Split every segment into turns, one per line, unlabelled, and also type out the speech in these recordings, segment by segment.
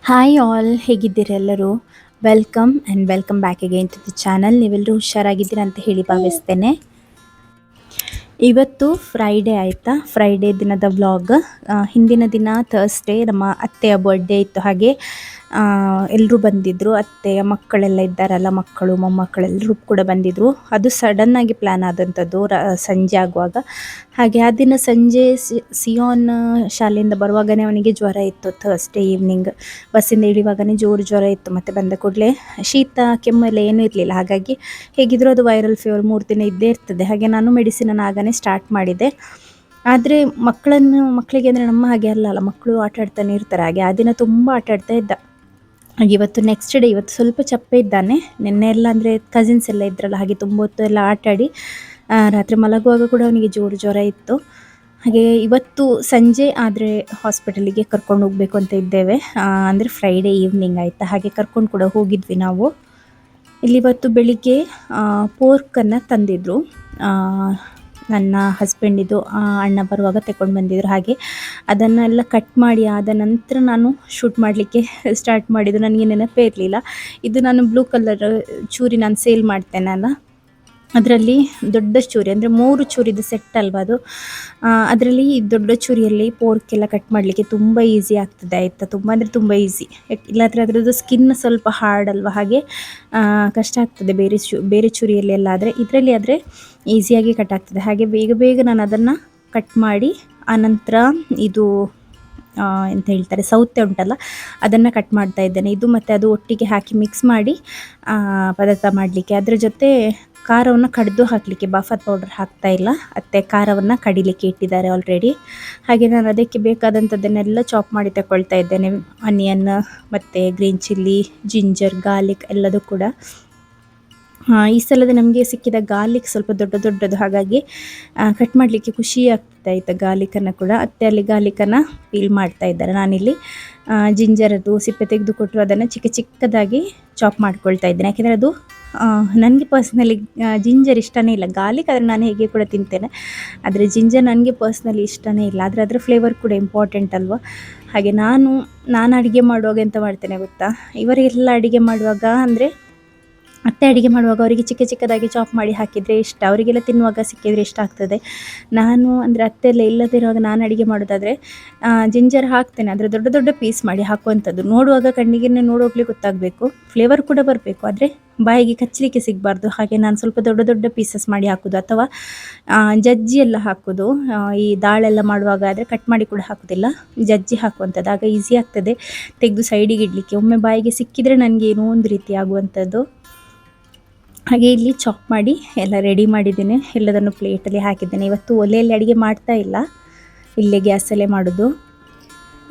Hi all, ಹೇಗಿದ್ದೀರೆಲ್ಲರೂ? Welcome and welcome back again to the channel. ನೀವೆಲ್ಲರೂ ಹುಷಾರಾಗಿದ್ದೀರಾ ಅಂತ ಹೇಳಿ ಭಾವಿಸ್ತೇನೆ. ಇವತ್ತು ಫ್ರೈಡೇ ಆಯಿತಾ, ಫ್ರೈಡೇ ದಿನದ ವ್ಲಾಗ್. ಹಿಂದಿನ ದಿನ ಥರ್ಸ್ಡೇ ನಮ್ಮ ಅತ್ತೆಯ ಬರ್ಡೇ ಇತ್ತು. ಹಾಗೆ ಎಲ್ಲರೂ ಬಂದಿದ್ದರು, ಅತ್ತೆಯ ಮಕ್ಕಳೆಲ್ಲ ಇದ್ದಾರಲ್ಲ, ಮಕ್ಕಳು ಮೊಮ್ಮಕ್ಕಳೆಲ್ಲರೂ ಕೂಡ ಬಂದಿದ್ದರು. ಅದು ಸಡನ್ನಾಗಿ ಪ್ಲ್ಯಾನ್ ಆದಂಥದ್ದು ಸಂಜೆ ಆಗುವಾಗ. ಹಾಗೆ ಆ ದಿನ ಸಂಜೆ ಸಿಯೋನ್ ಶಾಲೆಯಿಂದ ಬರುವಾಗಲೇ ಅವನಿಗೆ ಜ್ವರ ಇತ್ತು. ಥರ್ಸ್ಡೇ ಈವ್ನಿಂಗ್ ಬಸ್ಸಿಂದ ಇಳಿಯುವಾಗಲೇ ಜೋರು ಜ್ವರ ಇತ್ತು. ಮತ್ತು ಬಂದ ಕೂಡಲೇ ಶೀತ ಕೆಮ್ಮು ಎಲ್ಲ ಏನೂ ಇರಲಿಲ್ಲ. ಹಾಗಾಗಿ ಹೇಗಿದ್ದರೂ ಅದು ವೈರಲ್ ಫೀವರ್ 3 ದಿನ ಇದ್ದೇ ಇರ್ತದೆ. ಹಾಗೆ ನಾನು ಮೆಡಿಸಿನನ್ನು ಆಗನೇ ಸ್ಟಾರ್ಟ್ ಮಾಡಿದೆ. ಆದರೆ ಮಕ್ಕಳಿಗೆ ಅಂದರೆ ನಮ್ಮ ಹಾಗೆ ಅಲ್ಲ, ಮಕ್ಕಳು ಆಟ ಆಡ್ತಾನೆ ಇರ್ತಾರೆ. ಹಾಗೆ ಆ ದಿನ ತುಂಬ ಆಟ ಆಡ್ತಾ ಇದ್ದ. ಹಾಗೆ ಇವತ್ತು ನೆಕ್ಸ್ಟ್ ಡೇ, ಇವತ್ತು ಸ್ವಲ್ಪ ಚಪ್ಪೆ ಇದ್ದಾನೆ. ನಿನ್ನೆ ಎಲ್ಲ ಅಂದರೆ ಕಸಿನ್ಸ್ ಎಲ್ಲ ಇದ್ರಲ್ಲ, ಹಾಗೆ ತುಂಬ ಹೊತ್ತು ಎಲ್ಲ ಆಟಾಡಿ ರಾತ್ರಿ ಮಲಗುವಾಗ ಕೂಡ ಅವನಿಗೆ ಜೋರು ಜ್ವರ ಇತ್ತು. ಹಾಗೆ ಇವತ್ತು ಸಂಜೆ ಆದರೆ ಹಾಸ್ಪಿಟಲಿಗೆ ಕರ್ಕೊಂಡು ಹೋಗಬೇಕು ಅಂತ ಇದ್ದೇವೆ. ಅಂದರೆ ಫ್ರೈಡೇ ಈವ್ನಿಂಗ್ ಆಯಿತಾ, ಹಾಗೆ ಕರ್ಕೊಂಡು ಕೂಡ ಹೋಗಿದ್ವಿ ನಾವು. ಇಲ್ಲಿ ಇವತ್ತು ಬೆಳಿಗ್ಗೆ ಪೋರ್ಕನ್ನು ತಂದಿದ್ದರು. ನನ್ನ ಹಸ್ಬೆಂಡಿದು ಅಣ್ಣ ಬರುವಾಗ ತಗೊಂಡು ಬಂದಿದ್ದರು. ಹಾಗೆ ಅದನ್ನೆಲ್ಲ ಕಟ್ ಮಾಡಿ ಆದ ನಂತರ ನಾನು ಶೂಟ್ ಮಾಡಲಿಕ್ಕೆ ಸ್ಟಾರ್ಟ್ ಮಾಡಿದ್ದು. ನನಗೆ ನೆನಪೇ ಇರಲಿಲ್ಲ. ಇದು ನಾನು ಬ್ಲೂ ಕಲರ್ ಚೂರಿ ನಾನು ಸೇಲ್ ಮಾಡ್ತೇನಲ್ಲ, ಅದರಲ್ಲಿ ದೊಡ್ಡ ಚೂರಿ ಅಂದರೆ 3 ಚೂರಿದು ಸೆಟ್ ಅಲ್ವಾ ಅದು. ಅದರಲ್ಲಿ ದೊಡ್ಡ ಚೂರಿಯಲ್ಲಿ ಪೋರ್ಕೆಲ್ಲ ಕಟ್ ಮಾಡಲಿಕ್ಕೆ ತುಂಬ ಈಸಿ ಆಗ್ತದೆ ಆಯಿತಾ. ತುಂಬ ಅಂದರೆ ತುಂಬ ಈಸಿ. ಇಲ್ಲಾಂದರೆ ಅದರದ್ದು ಸ್ಕಿನ್ ಸ್ವಲ್ಪ ಹಾರ್ಡ್ ಅಲ್ವಾ, ಹಾಗೆ ಕಷ್ಟ ಆಗ್ತದೆ ಬೇರೆ ಚೂರಿಯಲ್ಲಿ ಎಲ್ಲ. ಆದರೆ ಇದರಲ್ಲಿ ಆದರೆ ಈಸಿಯಾಗಿ ಕಟ್ ಆಗ್ತದೆ. ಹಾಗೆ ಬೇಗ ನಾನು ಅದನ್ನು ಕಟ್ ಮಾಡಿ ಆನಂತರ ಇದು ಎಂತ ಹೇಳ್ತಾರೆ, ಸೌತೆ ಉಂಟಲ್ಲ, ಅದನ್ನು ಕಟ್ ಮಾಡ್ತಾ ಇದ್ದೇನೆ. ಇದು ಮತ್ತು ಅದು ಒಟ್ಟಿಗೆ ಹಾಕಿ ಮಿಕ್ಸ್ ಮಾಡಿ ಪದಾರ್ಥ ಮಾಡಲಿಕ್ಕೆ. ಅದರ ಜೊತೆ ಖಾರವನ್ನು ಕಡಿದು ಹಾಕಲಿಕ್ಕೆ ಬಾಫರ್ ಪೌಡರ್ ಹಾಕ್ತಾ ಇಲ್ಲ, ಅತ್ತೆ ಖಾರವನ್ನು ಕಡಿಲಿಕ್ಕೆ ಇಟ್ಟಿದ್ದಾರೆ ಆಲ್ರೆಡಿ. ಹಾಗೆ ನಾನು ಅದಕ್ಕೆ ಬೇಕಾದಂಥದ್ದನ್ನೆಲ್ಲ ಚಾಪ್ ಮಾಡಿ ತಗೊಳ್ತಾ ಇದ್ದೇನೆ. ಆನಿಯನ್ ಮತ್ತು ಗ್ರೀನ್ ಚಿಲ್ಲಿ, ಜಿಂಜರ್, ಗಾರ್ಲಿಕ್ ಎಲ್ಲದೂ ಕೂಡ. ಈ ಸಲದ ನಮಗೆ ಸಿಕ್ಕಿದ ಗಾರ್ಲಿಕ್ ಸ್ವಲ್ಪ ದೊಡ್ಡದು, ಹಾಗಾಗಿ ಕಟ್ ಮಾಡಲಿಕ್ಕೆ ಖುಷಿ ಆಗ್ತದೆ ಆಯಿತಾ. ಗಾರ್ಲಿಕನ್ನು ಕೂಡ ಅತ್ತೆ ಅಲ್ಲಿ ಗಾರ್ಲಿಕನ್ನು ಪೀಲ್ ಮಾಡ್ತಾ ಇದ್ದಾರೆ. ನಾನಿಲ್ಲಿ ಜಿಂಜರದ್ದು ಸಿಪ್ಪೆ ತೆಗೆದು ಕೊಟ್ಟು ಅದನ್ನು ಚಿಕ್ಕದಾಗಿ ಚಾಪ್ ಮಾಡ್ಕೊಳ್ತಾ ಇದ್ದೇನೆ. ಯಾಕೆಂದರೆ ಅದು ನನಗೆ ಪರ್ಸ್ನಲಿ ಜಿಂಜರ್ ಇಷ್ಟನೇ ಇಲ್ಲ. ಗಾರ್ಲಿಕ್ ಆದರೆ ನಾನು ಹೇಗೆ ಕೂಡ ತಿಂತೇನೆ, ಆದರೆ ಜಿಂಜರ್ ನನಗೆ ಪರ್ಸ್ನಲಿ ಇಷ್ಟನೇ ಇಲ್ಲ. ಆದರೆ ಅದರ ಫ್ಲೇವರ್ ಕೂಡ ಇಂಪಾರ್ಟೆಂಟ್ ಅಲ್ವಾ. ಹಾಗೆ ನಾನು ಅಡುಗೆ ಮಾಡುವಾಗ ಎಂತ ಮಾಡ್ತೇನೆ ಗೊತ್ತಾ, ಇವರಿಗೆಲ್ಲ ಅಡುಗೆ ಮಾಡುವಾಗ ಅಂದರೆ ಅತ್ತೆ ಅಡುಗೆ ಮಾಡುವಾಗ ಅವರಿಗೆ ಚಿಕ್ಕದಾಗಿ ಚಾಪ್ ಮಾಡಿ ಹಾಕಿದರೆ ಇಷ್ಟ, ಅವರಿಗೆಲ್ಲ ತಿನ್ನುವಾಗ ಸಿಕ್ಕಿದರೆ ಇಷ್ಟ ಆಗ್ತದೆ. ನಾನು ಅಂದರೆ ಅತ್ತೆ ಎಲ್ಲ ಇಲ್ಲದಿರುವಾಗ ನಾನು ಅಡುಗೆ ಮಾಡೋದಾದರೆ ಜಿಂಜರ್ ಹಾಕ್ತೇನೆ, ಆದರೆ ದೊಡ್ಡ ಪೀಸ್ ಮಾಡಿ ಹಾಕುವಂಥದ್ದು. ನೋಡುವಾಗ ಕಣ್ಣಿಗೆ ನೋಡೋಗ್ಲಿಕ್ಕೆ ಗೊತ್ತಾಗಬೇಕು, ಫ್ಲೇವರ್ ಕೂಡ ಬರಬೇಕು, ಆದರೆ ಬಾಯಿಗೆ ಕಚ್ಚಲಿಕ್ಕೆ ಸಿಗಬಾರ್ದು. ಹಾಗೆ ನಾನು ಸ್ವಲ್ಪ ದೊಡ್ಡ ಪೀಸಸ್ ಮಾಡಿ ಹಾಕೋದು, ಅಥವಾ ಜಜ್ಜಿ ಎಲ್ಲ ಹಾಕೋದು. ಈ ದಾಳೆಲ್ಲ ಮಾಡುವಾಗ ಆದರೆ ಕಟ್ ಮಾಡಿ ಕೂಡ ಹಾಕೋದಿಲ್ಲ, ಜಜ್ಜಿ ಹಾಕುವಂಥದ್ದು. ಆಗ ಈಸಿ ಆಗ್ತದೆ ತೆಗೆದು ಸೈಡಿಗೆ ಇಡಲಿಕ್ಕೆ. ಒಮ್ಮೆ ಬಾಯಿಗೆ ಸಿಕ್ಕಿದರೆ ನನಗೆ ಏನೋ ಒಂದು ರೀತಿ ಆಗುವಂಥದ್ದು. ಹಾಗೆ ಇಲ್ಲಿ ಚಾಪ್ ಮಾಡಿ ಎಲ್ಲ ರೆಡಿ ಮಾಡಿದ್ದೇನೆ, ಎಲ್ಲದನ್ನು ಪ್ಲೇಟಲ್ಲಿ ಹಾಕಿದ್ದೇನೆ. ಇವತ್ತು ಒಲೆಯಲ್ಲಿ ಅಡುಗೆ ಮಾಡ್ತಾ ಇಲ್ಲ, ಇಲ್ಲೇ ಗ್ಯಾಸಲ್ಲೇ ಮಾಡೋದು.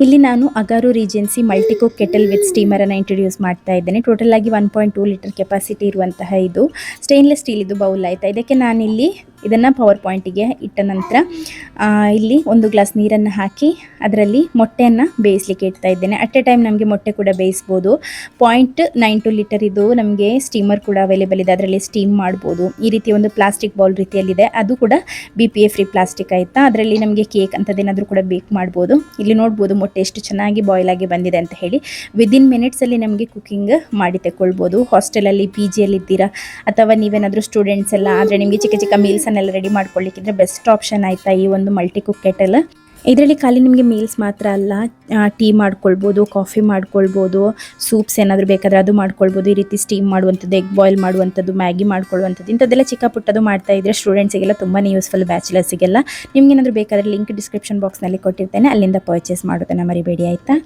ಇಲ್ಲಿ ನಾನು ಅಗಾರು ರೀಜೆನ್ಸಿ ಮಲ್ಟಿಕುಕ್ ಕೆಟಲ್ ವಿತ್ ಸ್ಟೀಮರನ್ನು ಇಂಟ್ರೊಡ್ಯೂಸ್ ಮಾಡ್ತಾ ಇದ್ದೇನೆ. ಟೋಟಲಾಗಿ 1.2 ಲೀಟರ್ ಕೆಪಾಸಿಟಿ ಇರುವಂತಹ ಇದು ಸ್ಟೇನ್ಲೆಸ್ ಸ್ಟೀಲ್ ಇದು ಬೌಲ್ ಆಯಿತಾ. ಇದಕ್ಕೆ ನಾನಿಲ್ಲಿ ಇದನ್ನು ಪವರ್ ಪಾಯಿಂಟಿಗೆ ಇಟ್ಟ ನಂತರ ಇಲ್ಲಿ 1 ಗ್ಲಾಸ್ ನೀರನ್ನು ಹಾಕಿ ಅದರಲ್ಲಿ ಮೊಟ್ಟೆಯನ್ನು ಬೇಯಿಸಲಿಕ್ಕೆ ಇಡ್ತಾ ಇದ್ದೇನೆ. ಅಟ್ ಎ ಟೈಮ್ ನಮಗೆ ಮೊಟ್ಟೆ ಕೂಡ ಬೇಯಿಸ್ಬೋದು. 0.92 ಲೀಟರ್ ಇದು ನಮಗೆ ಸ್ಟೀಮರ್ ಕೂಡ ಅವೈಲೇಬಲ್ ಇದೆ, ಅದರಲ್ಲಿ ಸ್ಟೀಮ್ ಮಾಡ್ಬೋದು. ಈ ರೀತಿ ಒಂದು ಪ್ಲಾಸ್ಟಿಕ್ ಬೌಲ್ ರೀತಿಯಲ್ಲಿದೆ, ಅದು ಕೂಡ BPA ಫ್ರೀ ಪ್ಲಾಸ್ಟಿಕ್ ಆಯಿತಾ. ಅದರಲ್ಲಿ ನಮಗೆ ಕೇಕ್ ಅಂಥದ್ದೇನಾದರೂ ಕೂಡ ಬೇಕ್ ಮಾಡ್ಬೋದು. ಇಲ್ಲಿ ನೋಡ್ಬೋದು ಮೊಟ್ಟೆ ಎಷ್ಟು ಚೆನ್ನಾಗಿ ಬಾಯ್ಲ್ ಆಗಿ ಬಂದಿದೆ ಅಂತ ಹೇಳಿ. ವಿದಿನ್ ಮಿನಿಟ್ಸಲ್ಲಿ ನಮಗೆ ಕುಕ್ಕಿಂಗ್ ಮಾಡಿ ತಗೊಳ್ಬೋದು. ಹಾಸ್ಟೆಲಲ್ಲಿ PGಯಲ್ಲಿ ಇದ್ದೀರಾ ಅಥವಾ ನೀವೇನಾದರೂ ಸ್ಟೂಡೆಂಟ್ಸ್ ಎಲ್ಲ ಆದರೆ ನಿಮಗೆ ಚಿಕ್ಕ ಮೀಲ್ಸನ್ನೆಲ್ಲ ರೆಡಿ ಮಾಡ್ಕೊಳ್ಳಿಕ್ಕಿದ್ರೆ ಬೆಸ್ಟ್ ಆಪ್ಷನ್ ಆಯಿತಾ ಈ ಒಂದು ಮಲ್ಟಿ ಕುಕ್ ಕೆಟಲ್. ಇದರಲ್ಲಿ ಖಾಲಿ ನಿಮಗೆ ಮೀಲ್ಸ್ ಮಾತ್ರ ಅಲ್ಲ, ಟೀ ಮಾಡ್ಕೊಳ್ಬೋದು, ಕಾಫಿ ಮಾಡ್ಕೊಳ್ಬೋದು, ಸೂಪ್ಸ್ ಏನಾದರೂ ಬೇಕಾದರೆ ಅದು ಮಾಡ್ಕೊಳ್ಬೋದು. ಈ ರೀತಿ ಸ್ಟೀಮ್ ಮಾಡುವಂಥದ್ದು, ಎಗ್ ಬಾಯ್ಲ್ ಮಾಡುವಂಥದ್ದು, ಮ್ಯಾಗಿ ಮಾಡ್ಕೊಳ್ಳುವಂಥದ್ದು, ಇಂಥದ್ದೆಲ್ಲ ಚಿಕ್ಕ ಪುಟ್ಟದು ಮಾಡ್ತಾ ಇದ್ದರೆ ಸ್ಟೂಡೆಂಟ್ಸಿಗೆಲ್ಲ ತುಂಬಾ ಯೂಸ್ಫುಲ್, ಬ್ಯಾಚುಲರ್ಸಿಗೆಲ್ಲ. ನಿಮಗೇನಾದರೂ ಬೇಕಾದರೆ ಲಿಂಕ್ ಡಿಸ್ಕ್ರಿಪ್ಷನ್ ಬಾಕ್ಸ್ನಲ್ಲಿ ಕೊಟ್ಟಿರ್ತೇನೆ, ಅಲ್ಲಿಂದ ಪರ್ಚೇಸ್ ಮಾಡೋದನ್ನು ಮರಿಬೇಡಿ ಆಯಿತಾ.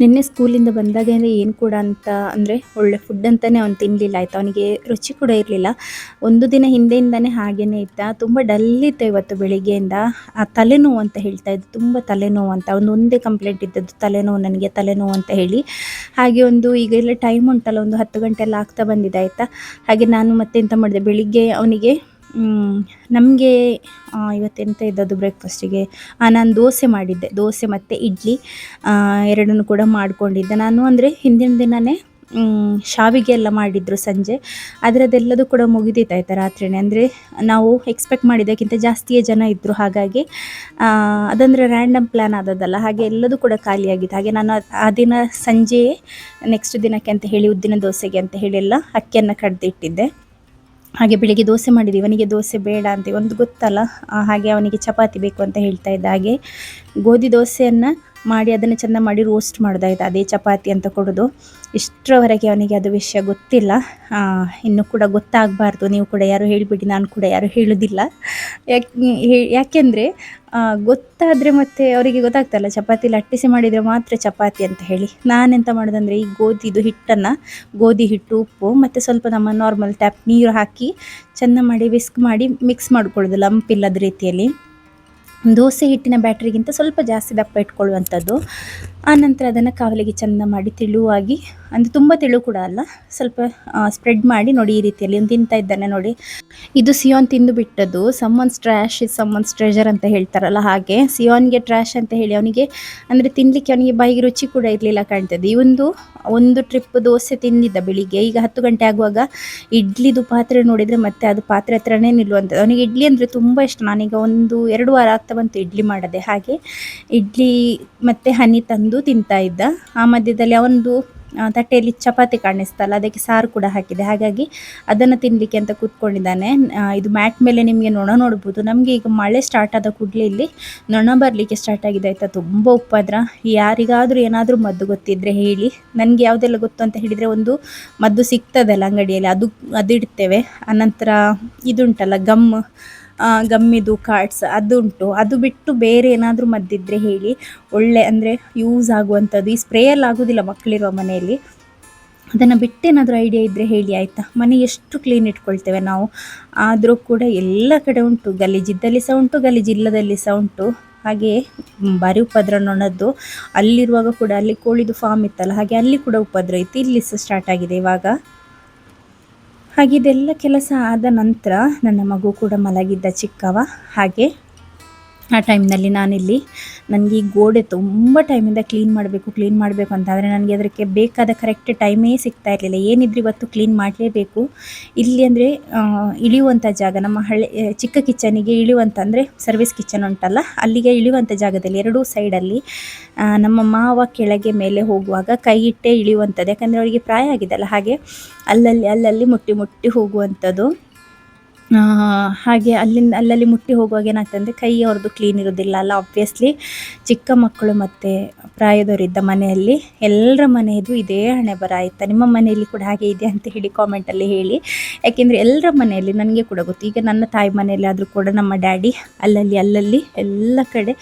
ನಿನ್ನೆ ಸ್ಕೂಲಿಂದ ಬಂದಾಗ ಏನು ಕೂಡ ಅಂತ ಅಂದರೆ ಒಳ್ಳೆ ಫುಡ್ ಅಂತಲೇ ಅವ್ನು ತಿನ್ನಲಿಲ್ಲ ಆಯಿತಾ. ಅವನಿಗೆ ರುಚಿ ಕೂಡ ಇರಲಿಲ್ಲ. ಒಂದು ದಿನ ಹಿಂದೆಯಿಂದನೇ ಹಾಗೇ ಇದ್ದ, ತುಂಬ ಡಲ್ಲಿತ್ತು ಇವತ್ತು ಬೆಳಿಗ್ಗೆಯಿಂದ. ತಲೆನೋವು ಅಂತ ಹೇಳ್ತಾ ಇದ್ದು, ತುಂಬ ತಲೆನೋವು ಅಂತ. ಒಂದೇ ಕಂಪ್ಲೇಂಟ್ ಇದ್ದದ್ದು, ನನಗೆ ತಲೆನೋವು ಅಂತ ಹೇಳಿ. ಹಾಗೆ ಈಗ ಎಲ್ಲ ಟೈಮ್ ಉಂಟಲ್ಲ, 10 ಗಂಟೆ ಎಲ್ಲ ಆಗ್ತಾ ಬಂದಿದೆ ಆಯಿತಾ. ಹಾಗೆ ನಾನು ಮತ್ತೆ ಎಂತ ಮಾಡಿದೆ, ಬೆಳಿಗ್ಗೆ ಅವನಿಗೆ ನಮಗೆ ಇವತ್ತೆಂತ ಇದ್ದದ್ದು ಬ್ರೇಕ್ಫಾಸ್ಟಿಗೆ ನಾನು ದೋಸೆ ಮತ್ತು ಇಡ್ಲಿ ಎರಡನ್ನೂ ಕೂಡ ಮಾಡ್ಕೊಂಡಿದ್ದೆ ನಾನು. ಅಂದರೆ ಹಿಂದಿನ ದಿನವೇ ಶಾವಿಗೆ ಎಲ್ಲ ಮಾಡಿದ್ರು ಸಂಜೆ. ಆದರೆ ಅದೆಲ್ಲದೂ ಕೂಡ ಮುಗಿದಿತ್ತಾಯ್ತಾ ರಾತ್ರಿನೇ. ಅಂದರೆ ನಾವು ಎಕ್ಸ್ಪೆಕ್ಟ್ ಮಾಡಿದ್ದಕ್ಕಿಂತ ಜಾಸ್ತಿಯೇ ಜನ ಇದ್ದರು. ಹಾಗಾಗಿ ಅದಂದರೆ ರ್ಯಾಂಡಮ್ ಪ್ಲ್ಯಾನ್ ಆದದ್ದಲ್ಲ, ಹಾಗೆ ಎಲ್ಲದೂ ಕೂಡ ಖಾಲಿಯಾಗಿತ್ತು. ಹಾಗೆ ನಾನು ಆ ದಿನ ಸಂಜೆಯೇ ನೆಕ್ಸ್ಟ್ ದಿನಕ್ಕೆ ಅಂತ ಹೇಳಿ ಉದ್ದಿನ ದೋಸೆಗೆ ಅಂತ ಹೇಳಿ ಎಲ್ಲ ಅಕ್ಕಿಯನ್ನು ಕಡ್ದಿಟ್ಟಿದ್ದೆ. ಹಾಗೆ ಬೆಳಿಗ್ಗೆ ದೋಸೆ ಮಾಡಿದ್ವಿ. ಇವನಿಗೆ ದೋಸೆ ಬೇಡ ಅಂತ ಒಂದು ಗೊತ್ತಲ್ಲ, ಹಾಗೆ ಅವನಿಗೆ ಚಪಾತಿ ಬೇಕು ಅಂತ ಹೇಳ್ತಾ ಇದ್ದ. ಹಾಗೆ ಗೋಧಿ ದೋಸೆಯನ್ನು ಮಾಡಿ ಅದನ್ನು ಚೆಂದ ಮಾಡಿ ರೋಸ್ಟ್ ಮಾಡೋದಾಯ್ತು, ಅದೇ ಚಪಾತಿ ಅಂತ ಕೊಡೋದು. ಇಷ್ಟರವರೆಗೆ ಅವನಿಗೆ ಅದು ವಿಷಯ ಗೊತ್ತಿಲ್ಲ. ಇನ್ನೂ ಕೂಡ ಗೊತ್ತಾಗಬಾರ್ದು, ನೀವು ಕೂಡ ಯಾರು ಹೇಳಿಬಿಡಿ, ನಾನು ಕೂಡ ಯಾರು ಹೇಳೋದಿಲ್ಲ. ಯಾಕೆಂದರೆ ಗೊತ್ತಾದರೆ ಮತ್ತೆ ಅವರಿಗೆ ಗೊತ್ತಾಗ್ತಲ್ಲ, ಚಪಾತಿಲಿ ಅಟ್ಟಿಸಿ ಮಾಡಿದರೆ ಮಾತ್ರ ಚಪಾತಿ ಅಂತ ಹೇಳಿ. ನಾನೆಂತ ಮಾಡೋದಂದರೆ ಈ ಗೋಧಿದು ಹಿಟ್ಟನ್ನು, ಗೋಧಿ ಹಿಟ್ಟು, ಉಪ್ಪು ಮತ್ತು ಸ್ವಲ್ಪ ನಮ್ಮ ನಾರ್ಮಲ್ ಟ್ಯಾಪ್ ನೀರು ಹಾಕಿ ಚೆಂದ ಮಾಡಿ ವಿಸ್ಕ್ ಮಾಡಿ ಮಿಕ್ಸ್ ಮಾಡ್ಕೊಳ್ಳೋದು ಲಂಪ್ ಇಲ್ಲದ ರೀತಿಯಲ್ಲಿ. ದೋಸೆ ಹಿಟ್ಟಿನ ಬ್ಯಾಟ್ರಿಗಿಂತ ಸ್ವಲ್ಪ ಜಾಸ್ತಿ ದಪ್ಪ ಇಟ್ಕೊಳ್ಳುವಂಥದ್ದು. ಆನಂತರ ಅದನ್ನು ಕಾವಲಿಗೆ ಚೆಂದ ಮಾಡಿ ತೆಳುವಾಗಿ, ಅಂದರೆ ತುಂಬ ತೆಳು ಕೂಡ ಅಲ್ಲ, ಸ್ವಲ್ಪ ಸ್ಪ್ರೆಡ್ ಮಾಡಿ ನೋಡಿ ಈ ರೀತಿಯಲ್ಲಿ ಒಂದು ತಿಂತಾ ಇದ್ದಾನೆ ನೋಡಿ. ಇದು ಸಿಯೋನ್ ತಿಂದು ಬಿಟ್ಟದ್ದು. Summons trash is summons treasure ಅಂತ ಹೇಳ್ತಾರಲ್ಲ, ಹಾಗೆ ಸಿಯೋನ್ಗೆ ಟ್ರ್ಯಾಶ್ ಅಂತ ಹೇಳಿ ಅವನಿಗೆ ಅಂದರೆ ತಿನ್ನಲಿಕ್ಕೆ ಅವನಿಗೆ ಬಾಯಿಗೆ ರುಚಿ ಕೂಡ ಇರಲಿಲ್ಲ ಕಾಣ್ತದೆ. ಒಂದು ಟ್ರಿಪ್ ದೋಸೆ ತಿಂದಿದ್ದ ಬೆಳಿಗ್ಗೆ. ಈಗ 10 ಗಂಟೆ ಆಗುವಾಗ ಇಡ್ಲಿದು ಪಾತ್ರೆ ನೋಡಿದರೆ ಮತ್ತೆ ಅದು ಪಾತ್ರೆ ಹತ್ರನೇ ನಿಲ್ಲುವಂಥದ್ದು. ಅವನಿಗೆ ಇಡ್ಲಿ ಅಂದರೆ ತುಂಬ ಇಷ್ಟ. ನಾನೀಗ 1-2 ವಾರ ಆಗ್ತಾ ಬಂತು ಇಡ್ಲಿ ಮಾಡದೆ. ಹಾಗೆ ಇಡ್ಲಿ ಮತ್ತು ಹನಿ ತಂದು ತಿಂತಾ ಇದ್ದ. ಆ ಮಧ್ಯದಲ್ಲಿ ಅವನದು ತಟ್ಟೆಯಲ್ಲಿ ಚಪಾತಿ ಕಾಣಿಸ್ತಲ್ಲ, ಅದಕ್ಕೆ ಸಾರು ಕೂಡ ಹಾಕಿದೆ. ಹಾಗಾಗಿ ಅದನ್ನು ತಿನ್ನಲಿಕ್ಕೆ ಅಂತ ಕೂತ್ಕೊಂಡಿದ್ದಾನೆ. ಇದು ಮ್ಯಾಟ್ ಮೇಲೆ ನಿಮಗೆ ನೊಣ ನೋಡ್ಬೋದು. ನಮಗೆ ಈಗ ಮಳೆ ಸ್ಟಾರ್ಟ್ ಆದ ಕೂಡಲೇ ಇಲ್ಲಿ ನೊಣ ಬರಲಿಕ್ಕೆ ಸ್ಟಾರ್ಟ್ ಆಗಿದೆ ಆಯಿತಾ. ತುಂಬ ಉಪದ್ರ. ಯಾರಿಗಾದರೂ ಏನಾದರೂ ಮದ್ದು ಗೊತ್ತಿದ್ದರೆ ಹೇಳಿ. ನನಗೆ ಯಾವುದೆಲ್ಲ ಗೊತ್ತು ಅಂತ ಹೇಳಿದರೆ, ಒಂದು ಮದ್ದು ಸಿಗ್ತದಲ್ಲ ಅಂಗಡಿಯಲ್ಲಿ, ಅದು ಇಡ್ತೇವೆ. ಆನಂತರ ಇದುಂಟಲ್ಲ ಗಮ್ಮಿದು ಕಾರ್ಡ್ಸ್ ಅದುಂಟು. ಅದು ಬಿಟ್ಟು ಬೇರೆ ಏನಾದರೂ ಮದ್ದಿದ್ರೆ ಹೇಳಿ, ಒಳ್ಳೆ ಅಂದರೆ ಯೂಸ್ ಆಗುವಂಥದ್ದು. ಈ ಸ್ಪ್ರೇಯಲ್ಲಿ ಆಗೋದಿಲ್ಲ ಮಕ್ಕಳಿರುವ ಮನೆಯಲ್ಲಿ. ಅದನ್ನು ಬಿಟ್ಟೇನಾದರೂ ಐಡಿಯಾ ಇದ್ದರೆ ಹೇಳಿ ಆಯಿತಾ. ಮನೆ ಎಷ್ಟು ಕ್ಲೀನ್ ಇಟ್ಕೊಳ್ತೇವೆ ನಾವು, ಆದರೂ ಕೂಡ ಎಲ್ಲ ಕಡೆ ಉಂಟು. ಗಲೀಜಿದ್ದಲ್ಲಿ ಸಹ ಉಂಟು, ಗಲೀಜಿಲ್ಲದಲ್ಲಿ ಸಹ ಉಂಟು. ಹಾಗೆ ಭಾರಿ ಉಪದ್ರ ನೊಣದ್ದು. ಅಲ್ಲಿರುವಾಗ ಕೂಡ, ಅಲ್ಲಿ ಕೋಳಿದು ಫಾರ್ಮ್ ಇತ್ತಲ್ಲ, ಹಾಗೆ ಅಲ್ಲಿ ಕೂಡ ಉಪದ್ರ ಇತ್ತು. ಇಲ್ಲಿ ಸಹ ಸ್ಟಾರ್ಟ್ ಆಗಿದೆ ಇವಾಗ. ಹಾಗೆ ಇದೆಲ್ಲ ಕೆಲಸ ಆದ ನಂತರ ನನ್ನ ಮಗು ಕೂಡ ಮಲಗಿದ್ದ, ಚಿಕ್ಕವ. ಹಾಗೆ ಆ ಟೈಮ್ನಲ್ಲಿ ನಾನಿಲ್ಲಿ, ನನಗೆ ಈ ಗೋಡೆ ತುಂಬ ಟೈಮಿಂದ ಕ್ಲೀನ್ ಮಾಡಬೇಕು ಅಂತ, ಆದರೆ ನನಗೆ ಅದಕ್ಕೆ ಬೇಕಾದ ಕರೆಕ್ಟ್ ಟೈಮೇ ಸಿಗ್ತಾ ಇರಲಿಲ್ಲ. ಏನಿದ್ರು ಇವತ್ತು ಕ್ಲೀನ್ ಮಾಡಲೇಬೇಕು. ಇಲ್ಲಿ ಅಂದರೆ ಇಳಿಯುವಂಥ ಜಾಗ, ನಮ್ಮ ಚಿಕ್ಕ ಕಿಚನಿಗೆ ಇಳಿಯುವಂಥ, ಅಂದರೆ ಸರ್ವಿಸ್ ಕಿಚನ್ ಉಂಟಲ್ಲ, ಅಲ್ಲಿಗೆ ಇಳಿಯುವಂಥ ಜಾಗದಲ್ಲಿ ಎರಡೂ ಸೈಡಲ್ಲಿ ನಮ್ಮ ಮಾವ ಕೆಳಗೆ ಮೇಲೆ ಹೋಗುವಾಗ ಕೈ ಇಟ್ಟೇ ಇಳಿಯುವಂಥದ್ದು. ಯಾಕಂದರೆ ಅವರಿಗೆ ಪ್ರಾಯ ಆಗಿದೆಲ್ಲ, ಹಾಗೆ ಅಲ್ಲಲ್ಲಿ ಮುಟ್ಟಿ ಹೋಗುವಂಥದ್ದು. ಹಾಗೆ ಅಲ್ಲಲ್ಲಿ ಮುಟ್ಟಿ ಹೋಗುವಾಗ ಏನಾಗ್ತದೆ ಅಂದರೆ ಕೈ ಅವ್ರದ್ದು ಕ್ಲೀನ್ ಇರೋದಿಲ್ಲ ಅಲ್ಲ. ಆಬ್ವಿಯಸ್ಲಿ ಚಿಕ್ಕ ಮಕ್ಕಳು ಮತ್ತು ಪ್ರಾಯದವರಿದ್ದ ಮನೆಯಲ್ಲಿ ಎಲ್ಲರ ಮನೆಯದು ಇದೇ ಹಣೆ ಬರ ಆಯಿತಾ. ನಿಮ್ಮ ಮನೆಯಲ್ಲಿ ಕೂಡ ಹಾಗೆ ಇದೆ ಅಂತ ಹೇಳಿ ಕಾಮೆಂಟಲ್ಲಿ ಹೇಳಿ. ಯಾಕೆಂದರೆ ಎಲ್ಲರ ಮನೆಯಲ್ಲಿ ನನಗೆ ಕೂಡ ಗೊತ್ತು. ಈಗ ನನ್ನ ತಾಯಿ ಮನೆಯಲ್ಲಿ ಆದರೂ ಕೂಡ ನಮ್ಮ ಡ್ಯಾಡಿ ಅಲ್ಲಲ್ಲಿ ಎಲ್ಲ ಕಡೆ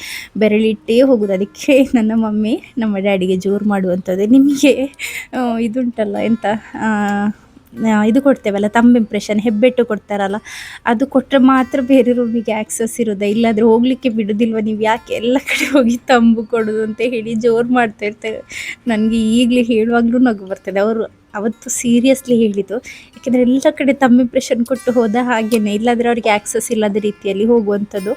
ಬೆರಳಿಟ್ಟೇ ಹೋಗೋದು. ಅದಕ್ಕೆ ನನ್ನ ಮಮ್ಮಿ ನಮ್ಮ ಡ್ಯಾಡಿಗೆ ಜೋರು ಮಾಡುವಂಥದ್ದು. ನಿಮಗೆ ಇದುಂಟಲ್ಲ ಎಂತ ಇದು ಕೊಡ್ತೇವಲ್ಲ, ತಂಬ್ ಇಂಪ್ರೆಷನ್, ಹೆಬ್ಬೆಟ್ಟು ಕೊಡ್ತಾರಲ್ಲ, ಅದು ಕೊಟ್ಟರೆ ಮಾತ್ರ ಬೇರೆ ರೂಮಿಗೆ ಆ್ಯಕ್ಸಸ್ ಇರೋದೆ, ಇಲ್ಲಾಂದರೆ ಹೋಗಲಿಕ್ಕೆ ಬಿಡೋದಿಲ್ವ ನೀವು, ಯಾಕೆ ಎಲ್ಲ ಕಡೆ ಹೋಗಿ ತಂಬು ಕೊಡೋದು ಅಂತ ಹೇಳಿ ಜೋರು ಮಾಡ್ತಾ ಇರ್ತೇವೆ. ನನಗೆ ಈಗಲೇ ಹೇಳುವಾಗಲೂ ನಗು ಬರ್ತದೆ. ಅವರು ಅವತ್ತು ಸೀರಿಯಸ್ಲಿ ಹೇಳಿದ್ದು. ಯಾಕೆಂದರೆ ಎಲ್ಲ ಕಡೆ ತಂಬ್ ಇಂಪ್ರೆಷನ್ ಕೊಟ್ಟು ಹೋದ ಹಾಗೇನೆ, ಇಲ್ಲಾಂದರೆ ಅವ್ರಿಗೆ ಆ್ಯಕ್ಸಸ್ ಇಲ್ಲದ ರೀತಿಯಲ್ಲಿ ಹೋಗುವಂಥದ್ದು.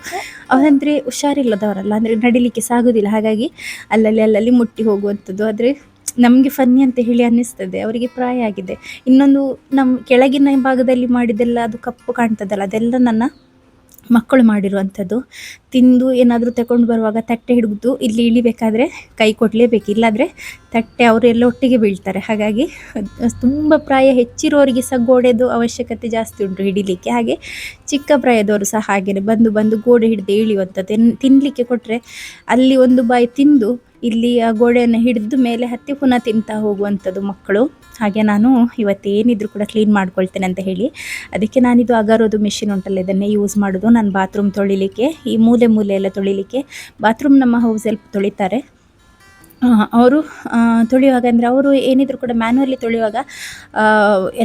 ಅವರಂದರೆ ಹುಷಾರಿಲ್ಲದವರಲ್ಲ, ಅಂದರೆ ನಡಿಲಿಕ್ಕೆ ಸಾಗೋದಿಲ್ಲ, ಹಾಗಾಗಿ ಅಲ್ಲಲ್ಲಿ ಮುಟ್ಟಿ ಹೋಗುವಂಥದ್ದು. ಆದರೆ ನಮಗೆ ಫನ್ನಿ ಅಂತ ಹೇಳಿ ಅನ್ನಿಸ್ತದೆ, ಅವರಿಗೆ ಪ್ರಾಯ ಆಗಿದೆ. ಇನ್ನೊಂದು, ನಮ್ಮ ಕೆಳಗಿನ ಭಾಗದಲ್ಲಿ ಮಾಡಿದ್ದೆಲ್ಲ ಅದು ಕಪ್ಪು ಕಾಣ್ತದಲ್ಲ, ಅದೆಲ್ಲ ನನ್ನ ಮಕ್ಕಳು ಮಾಡಿರುವಂಥದ್ದು. ತಿಂದು ಏನಾದರೂ ತಗೊಂಡು ಬರುವಾಗ ತಟ್ಟೆ ಹಿಡಿದು ಇಲ್ಲಿ ಇಳಿಬೇಕಾದ್ರೆ ಕೈ ಕೊಡಲೇಬೇಕು, ಇಲ್ಲಾಂದರೆ ತಟ್ಟೆ ಅವರೆಲ್ಲ ಒಟ್ಟಿಗೆ ಬೀಳ್ತಾರೆ. ಹಾಗಾಗಿ ತುಂಬ ಪ್ರಾಯ ಹೆಚ್ಚಿರೋರಿಗೆ ಸಹ ಗೋಡೆದು ಅವಶ್ಯಕತೆ ಜಾಸ್ತಿ ಉಂಟು ಹಿಡಿಲಿಕ್ಕೆ. ಹಾಗೆ ಚಿಕ್ಕ ಪ್ರಾಯದವರು ಸಹ ಹಾಗೆಯೇ ಬಂದು ಗೋಡೆ ಹಿಡಿದು ಇಳಿಯುವಂಥದ್ದು. ತಿನ್ನಲಿಕ್ಕೆ ಕೊಟ್ಟರೆ ಅಲ್ಲಿ ಒಂದು ಬಾಯಿ ತಿಂದು ಇಲ್ಲಿ ಆ ಗೋಡೆಯನ್ನು ಹಿಡಿದು ಮೇಲೆ ಹತ್ತಿ ಪುನಃ ತಿಂತಾ ಹೋಗುವಂಥದ್ದು ಮಕ್ಕಳು. ಹಾಗೆ ನಾನು ಇವತ್ತೇನಿದ್ರು ಕೂಡ ಕ್ಲೀನ್ ಮಾಡ್ಕೊಳ್ತೇನೆ ಅಂತ ಹೇಳಿ, ಅದಕ್ಕೆ ನಾನಿದು ಅಗರೋದು ಮಿಷಿನ್ ಉಂಟಲ್ಲ, ಇದನ್ನೇ ಯೂಸ್ ಮಾಡೋದು. ನಾನು ಬಾತ್ರೂಮ್ ತೊಳಿಲಿಕ್ಕೆ, ಈ ಮೂಲೆ ಎಲ್ಲ ತೊಳಿಲಿಕ್ಕೆ. ಬಾತ್ರೂಮ್ ನಮ್ಮ ಹೌಸ್ ಹೆಲ್ಪ್ ತೊಳಿತಾರೆ. ಅವರು ತೊಳೆಯುವಾಗ, ಅಂದರೆ ಅವರು ಏನಿದ್ರು ಕೂಡ ಮ್ಯಾನ್ಯುವಲಿ ತೊಳೆಯುವಾಗ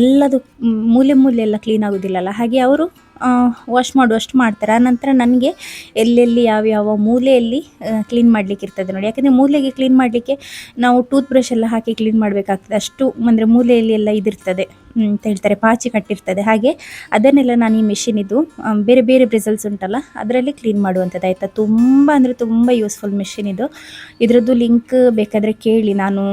ಎಲ್ಲದು ಮೂಲೆ ಎಲ್ಲ ಕ್ಲೀನ್ ಆಗೋದಿಲ್ಲಲ್ಲ, ಹಾಗೆ ಅವರು ವಾಶ್ ಮಾಡುವಷ್ಟು ಮಾಡ್ತಾರೆ. ಆನಂತರ ನನಗೆ ಎಲ್ಲೆಲ್ಲಿ ಯಾವ್ಯಾವ ಮೂಲೆಯಲ್ಲಿ ಕ್ಲೀನ್ ಮಾಡಲಿಕ್ಕೆ ಇರ್ತದೆ ನೋಡಿ. ಯಾಕೆಂದರೆ ಮೂಲೆಗೆ ಕ್ಲೀನ್ ಮಾಡಲಿಕ್ಕೆ ನಾವು ಟೂತ್ ಬ್ರಷ್ ಎಲ್ಲ ಹಾಕಿ ಕ್ಲೀನ್ ಮಾಡಬೇಕಾಗ್ತದೆ. ಅಷ್ಟು ಅಂದರೆ ಮೂಲೆಯಲ್ಲಿ ಎಲ್ಲ ಇದಿರ್ತದೆ ಅಂತ ಹೇಳ್ತಾರೆ, ಪಾಚಿ ಕಟ್ಟಿರ್ತದೆ. ಹಾಗೆ ಅದನ್ನೆಲ್ಲ ನಾನು ಈ ಮಿಷಿನಿದು ಬೇರೆ ಬ್ರಿಸಲ್ಸ್ ಉಂಟಲ್ಲ, ಅದರಲ್ಲಿ ಕ್ಲೀನ್ ಮಾಡುವಂಥದ್ದು ಆಯಿತಾ. ತುಂಬ ಅಂದರೆ ತುಂಬ ಯೂಸ್ಫುಲ್ ಮಿಷಿನ್ ಇದು. ಇದರದ್ದು ಲಿಂಕ್ ಬೇಕಾದರೆ ಕೇಳಿ, ನಾನು